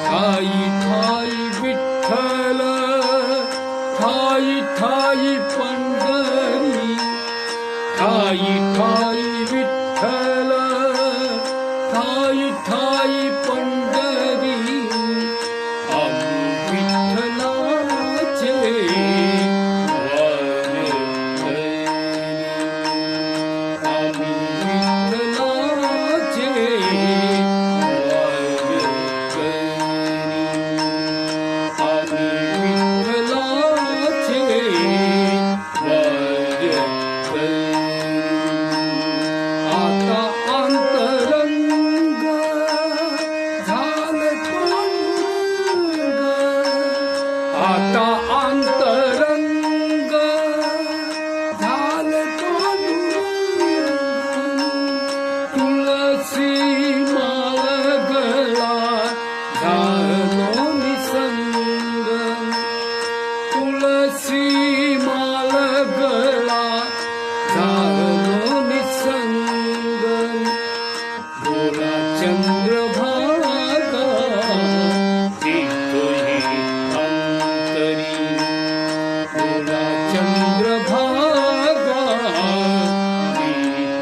ठाई ठाई विठ्ठल ठाई ठाई पंढरी ठाई ठाई विठ्ठल ठाई ठाई पंढरी आम्ही विठ्ठलाचे आम्ही विठ्ठलाचे आता अंतरंग झालं पांडुरंग आता अंतरंग झालं पांडुरंग तुळसी माळ गळा झालो निसंग तुळसी माळ गळा झालो निसंग गोरा चंद्रभागा चित्तोही अंतरी गोरा चंद्रभागा चित्तोही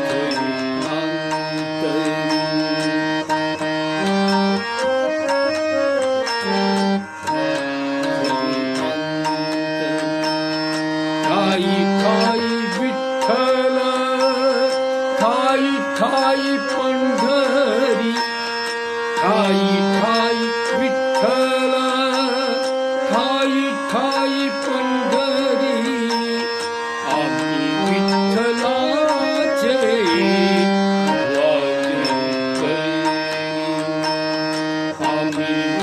ठाई ठाई विठ्ठल ठाई ठाई पंढरी ठाई ठाई विठ्ठल ठाई ठाई पंढरी आम्ही विठ्ठलाचे वारी आम्ही